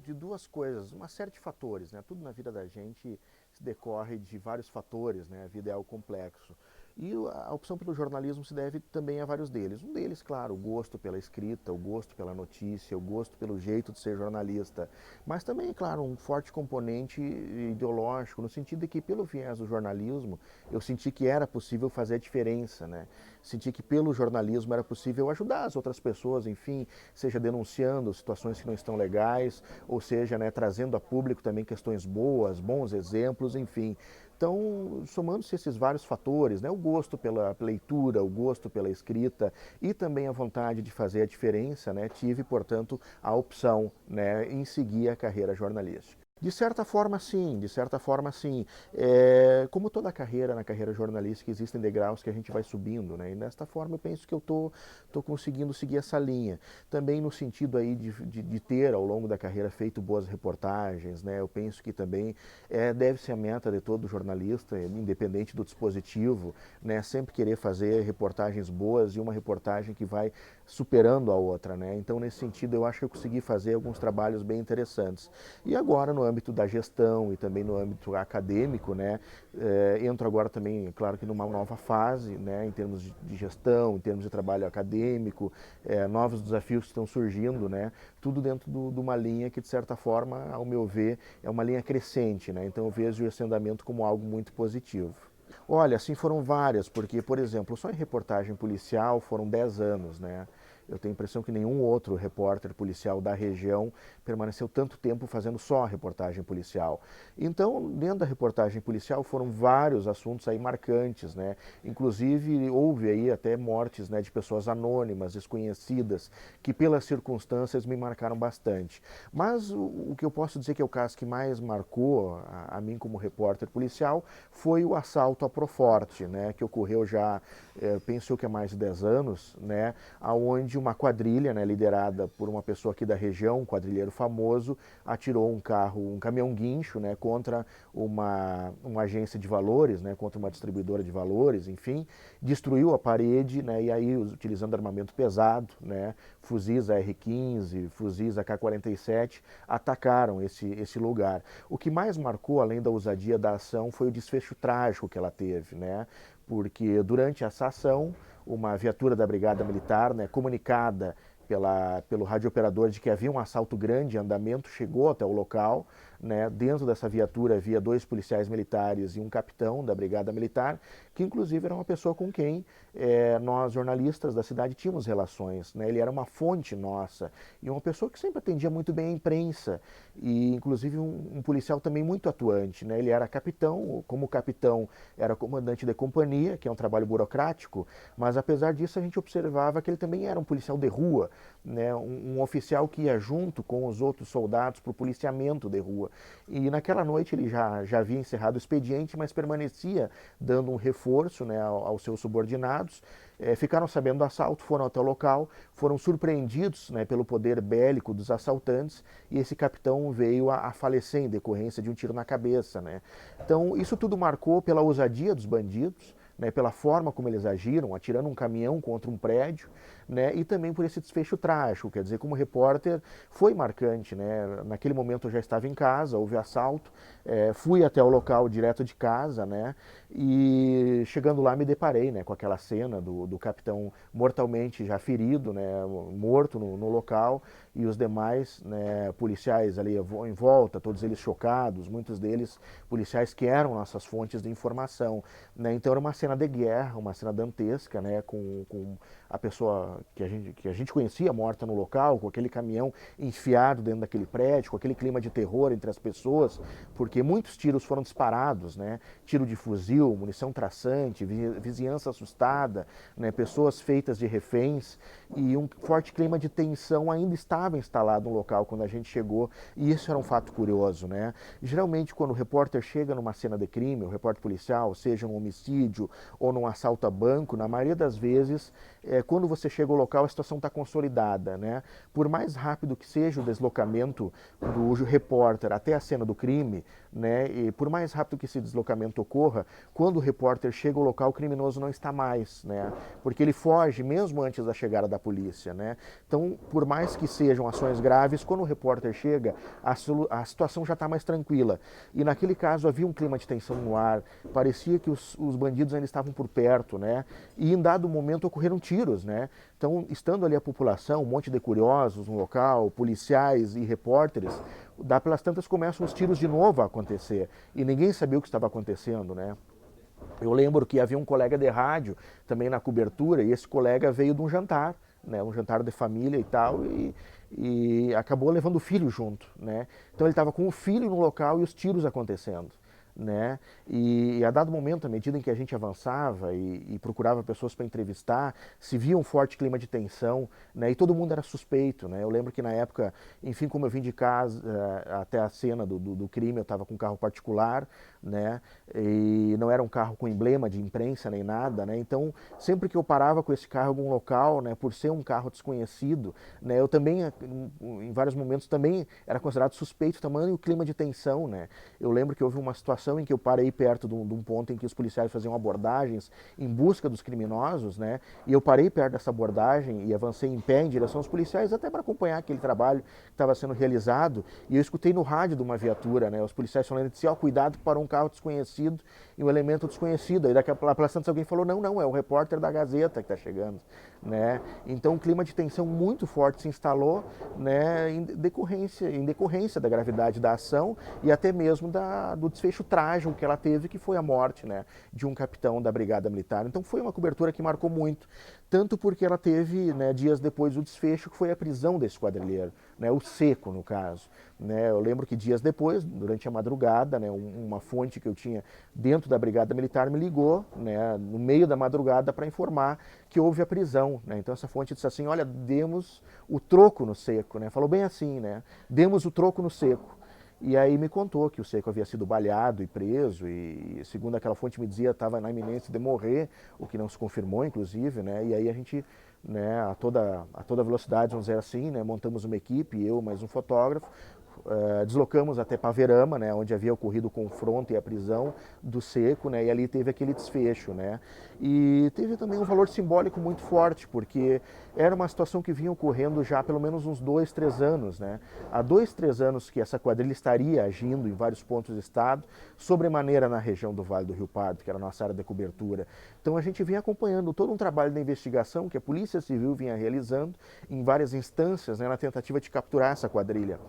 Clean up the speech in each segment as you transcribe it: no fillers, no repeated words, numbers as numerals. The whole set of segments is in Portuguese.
de duas coisas, uma série de fatores, né? Tudo na vida da gente se decorre de vários fatores, né? A vida é algo complexo. E a opção pelo jornalismo se deve também a vários deles. Um deles, claro, o gosto pela escrita, o gosto pela notícia, o gosto pelo jeito de ser jornalista. Mas também, claro, um forte componente ideológico, no sentido de que, pelo viés do jornalismo, eu senti que era possível fazer a diferença, né? Senti que pelo jornalismo era possível ajudar as outras pessoas, enfim, seja denunciando situações que não estão legais, ou seja, né, trazendo a público também questões boas, bons exemplos, enfim. Então, somando-se esses vários fatores, né, o gosto pela leitura, o gosto pela escrita e também a vontade de fazer a diferença, né, tive, portanto, a opção, né, em seguir a carreira jornalística. De certa forma, sim, de certa forma, sim. Como toda carreira, na carreira jornalística, existem degraus que a gente vai subindo, né? E desta forma eu penso que eu tô conseguindo seguir essa linha. Também no sentido aí de ter, ao longo da carreira, feito boas reportagens, né? Eu penso que também deve ser a meta de todo jornalista, independente do dispositivo, né? Sempre querer fazer reportagens boas e uma reportagem que vai superando a outra, né? Então, nesse sentido, eu acho que eu consegui fazer alguns trabalhos bem interessantes. E agora, no âmbito da gestão e também no âmbito acadêmico, né, entro agora também, claro que numa nova fase, né, em termos de gestão, em termos de trabalho acadêmico, novos desafios que estão surgindo, né, tudo dentro de uma linha que, de certa forma, ao meu ver, é uma linha crescente, né, então eu vejo esse andamento como algo muito positivo. Olha, assim foram várias, porque, por exemplo, só em reportagem policial foram 10 anos, né? Eu tenho a impressão que nenhum outro repórter policial da região permaneceu tanto tempo fazendo só a reportagem policial. Então, dentro da reportagem policial foram vários assuntos aí marcantes, né? Inclusive, houve aí até mortes, né, de pessoas anônimas, desconhecidas, que pelas circunstâncias me marcaram bastante. Mas o que eu posso dizer que é o caso que mais marcou a mim como repórter policial foi o assalto à Proforte, né, que ocorreu já, penso eu que há mais de 10 anos, né, aonde uma quadrilha, né, liderada por uma pessoa aqui da região, um quadrilheiro famoso, atirou um caminhão guincho, né, contra uma agência de valores, né, contra uma distribuidora de valores, enfim, destruiu a parede, né, e aí, utilizando armamento pesado, né, fuzis AR-15, fuzis AK-47, atacaram esse lugar. O que mais marcou, além da ousadia da ação, foi o desfecho trágico que ela teve, né, porque durante essa ação, uma viatura da Brigada Militar, né, comunicada pelo radiooperador de que havia um assalto grande em andamento, chegou até o local, né? Dentro dessa viatura havia 2 policiais militares e um capitão da Brigada Militar, que inclusive era uma pessoa com quem nós, jornalistas da cidade, tínhamos relações, né? Ele era uma fonte nossa e uma pessoa que sempre atendia muito bem a imprensa e inclusive um policial também muito atuante, né? Ele era capitão, como capitão era comandante de companhia, que é um trabalho burocrático, mas apesar disso a gente observava que ele também era um policial de rua, né? Um oficial que ia junto com os outros soldados para o policiamento de rua. E naquela noite ele já havia encerrado o expediente, mas permanecia dando um reforço, né, aos seus subordinados. Ficaram sabendo do assalto, foram até o local, foram surpreendidos, né, pelo poder bélico dos assaltantes e esse capitão veio a falecer em decorrência de um tiro na cabeça, né? Então isso tudo marcou pela ousadia dos bandidos, né, pela forma como eles agiram, atirando um caminhão contra um prédio, né, e também por esse desfecho trágico, quer dizer, como repórter foi marcante, né, naquele momento eu já estava em casa, houve assalto, fui até o local direto de casa, né, e chegando lá me deparei, né, com aquela cena do capitão mortalmente já ferido, né, morto no local, e os demais, né, policiais ali em volta, todos eles chocados, muitos deles policiais que eram nossas fontes de informação, né, então era uma cena de guerra, uma cena dantesca, né, com a pessoa que a gente conhecia morta no local, com aquele caminhão enfiado dentro daquele prédio, com aquele clima de terror entre as pessoas, porque muitos tiros foram disparados, né, tiro de fuzil, munição traçante, vizinhança assustada, né, pessoas feitas de reféns e um forte clima de tensão ainda estava instalado no local quando a gente chegou e isso era um fato curioso, né? Geralmente quando o repórter chega numa cena de crime, o repórter policial, seja um homicídio ou num assalto a banco, na maioria das vezes, quando você chega ao local, a situação está consolidada, né? Por mais rápido que seja o deslocamento do repórter até a cena do crime, né? E por mais rápido que esse deslocamento ocorra, quando o repórter chega ao local, o criminoso não está mais, né? Porque ele foge mesmo antes da chegada da polícia, né? Então, por mais que sejam ações graves, quando o repórter chega, a situação já está mais tranquila. E naquele caso havia um clima de tensão no ar, parecia que os bandidos ainda estavam por perto, né? E em dado momento ocorreram tiros, né? Então, estando ali a população, um monte de curiosos no local, policiais e repórteres, dá pelas tantas começam os tiros de novo a acontecer e ninguém sabia o que estava acontecendo, né? Eu lembro que havia um colega de rádio também na cobertura e esse colega veio de um jantar, né, um jantar de família e tal, e acabou levando o filho junto, né? Então ele estava com o filho no local e os tiros acontecendo, né? E a dado momento, à medida em que a gente avançava e procurava pessoas para entrevistar, se via um forte clima de tensão, né? E todo mundo era suspeito, né? Eu lembro que na época, enfim, como eu vim de casa até a cena do crime, eu estava com um carro particular, né? E não era um carro com emblema de imprensa nem nada, né? Então, sempre que eu parava com esse carro em algum local, né? Por ser um carro desconhecido, né? Eu também, em vários momentos, também era considerado suspeito, tamanho o clima de tensão, né? Eu lembro que houve uma situação em que eu parei perto de um ponto em que os policiais faziam abordagens em busca dos criminosos, né? E eu parei perto dessa abordagem e avancei em pé em direção aos policiais, até para acompanhar aquele trabalho que estava sendo realizado. E eu escutei no rádio de uma viatura, né? Os policiais falando assim, ó, cuidado que parou um carro desconhecido e um elemento desconhecido. Aí daqui a pouco alguém falou, não, não, é o repórter da Gazeta que está chegando, né? Então um clima de tensão muito forte se instalou, né? Em decorrência da gravidade da ação e até mesmo do desfecho trágico que ela teve, que foi a morte, né, de um capitão da Brigada Militar. Então foi uma cobertura que marcou muito, tanto porque ela teve, né, dias depois o desfecho, que foi a prisão desse quadrilheiro, né, o Seco, no caso. Né, eu lembro que dias depois, durante a madrugada, né, uma fonte que eu tinha dentro da Brigada Militar me ligou, né, no meio da madrugada para informar que houve a prisão. Né? Então essa fonte disse assim, olha, demos o troco no Seco, né? Falou bem assim, né? Demos o troco no Seco. E aí me contou que o Seco havia sido baleado e preso e, segundo aquela fonte me dizia, estava na iminência de morrer, o que não se confirmou, inclusive, né? E aí a gente, né, a toda velocidade, vamos dizer assim, né, montamos uma equipe, eu mais um fotógrafo, deslocamos até Paverama, né, onde havia ocorrido o confronto e a prisão do Seco, né, e ali teve aquele desfecho, né, e teve também um valor simbólico muito forte, porque era uma situação que vinha ocorrendo já há pelo menos uns 2, 3 anos, né, há 2, 3 anos que essa quadrilha estaria agindo em vários pontos do estado, sobremaneira na região do Vale do Rio Pardo, que era a nossa área de cobertura. Então a gente vinha acompanhando todo um trabalho de investigação que a Polícia Civil vinha realizando em várias instâncias, né, na tentativa de capturar essa quadrilha.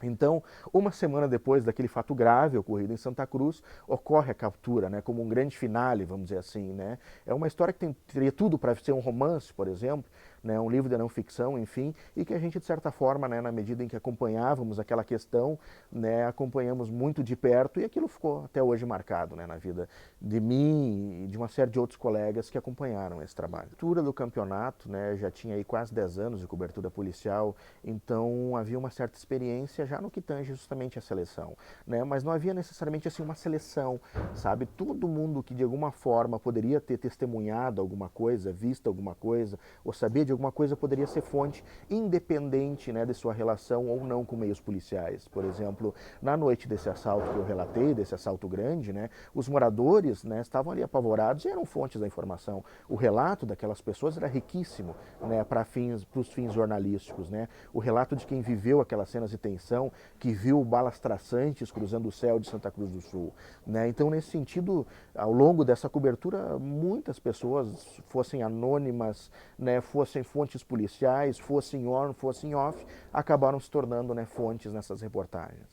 Então, uma semana depois daquele fato grave ocorrido em Santa Cruz, ocorre a captura, né, como um grande finale, vamos dizer assim, né? É uma história que teria tudo para ser um romance, por exemplo, né, um livro de não ficção, enfim, e que a gente, de certa forma, né, na medida em que acompanhávamos aquela questão, né, acompanhamos muito de perto e aquilo ficou até hoje marcado, né, na vida de mim e de uma série de outros colegas que acompanharam esse trabalho. A cobertura do campeonato, né, já tinha aí quase 10 anos de cobertura policial, então havia uma certa experiência já no que tange justamente a seleção, né, mas não havia necessariamente assim uma seleção, sabe? Todo mundo que de alguma forma poderia ter testemunhado alguma coisa, visto alguma coisa, ou sabia de alguma coisa poderia ser fonte independente, né, de sua relação ou não com meios policiais. Por exemplo, na noite desse assalto que eu relatei, desse assalto grande, né, os moradores, né, estavam ali apavorados e eram fontes da informação. O relato daquelas pessoas era riquíssimo, né, para os fins jornalísticos, né? O relato de quem viveu aquelas cenas de tensão, que viu balas traçantes cruzando o céu de Santa Cruz do Sul, né? Então, nesse sentido, ao longo dessa cobertura, muitas pessoas, fossem anônimas, né, fossem fontes policiais, fossem on, fossem off, acabaram se tornando, né, fontes nessas reportagens.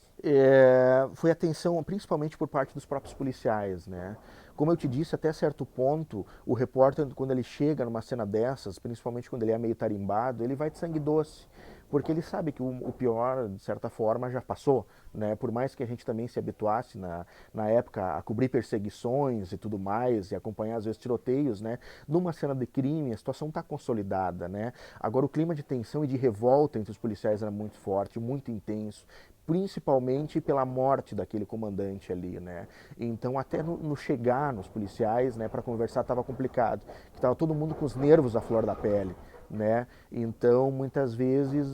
Foi atenção principalmente por parte dos próprios policiais, né? Como eu te disse, até certo ponto, o repórter, quando ele chega numa cena dessas, principalmente quando ele é meio tarimbado, ele vai de sangue doce, porque ele sabe que o pior, de certa forma, já passou, né? Por mais que a gente também se habituasse na época a cobrir perseguições e tudo mais, e acompanhar às vezes tiroteios, né? Numa cena de crime, a situação está consolidada, né? Agora o clima de tensão e de revolta entre os policiais era muito forte, muito intenso, principalmente pela morte daquele comandante ali, né? Então até no chegar nos policiais, né, para conversar estava complicado, que estava todo mundo com os nervos à flor da pele, né? Então muitas vezes,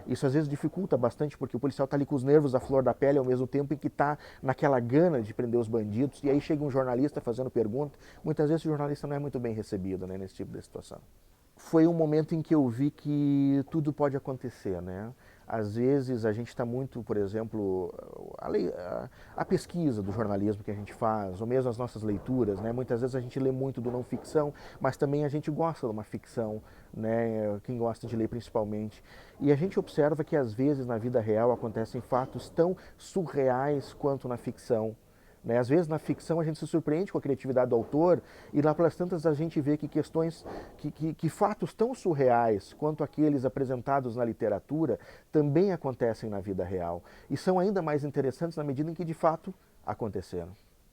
isso às vezes dificulta bastante porque o policial está ali com os nervos à flor da pele ao mesmo tempo em que está naquela gana de prender os bandidos, e aí chega um jornalista fazendo pergunta, muitas vezes o jornalista não é muito bem recebido, né, nesse tipo de situação. Foi um momento em que eu vi que tudo pode acontecer, né? Às vezes a gente está muito, por exemplo, a pesquisa do jornalismo que a gente faz, ou mesmo as nossas leituras, né? Muitas vezes a gente lê muito do não ficção, mas também a gente gosta de uma ficção, né? Quem gosta de ler principalmente. E a gente observa que às vezes na vida real acontecem fatos tão surreais quanto na ficção. Né? Às vezes na ficção a gente se surpreende com a criatividade do autor e lá pelas tantas a gente vê que questões, que fatos tão surreais quanto aqueles apresentados na literatura também acontecem na vida real e são ainda mais interessantes na medida em que de fato aconteceram.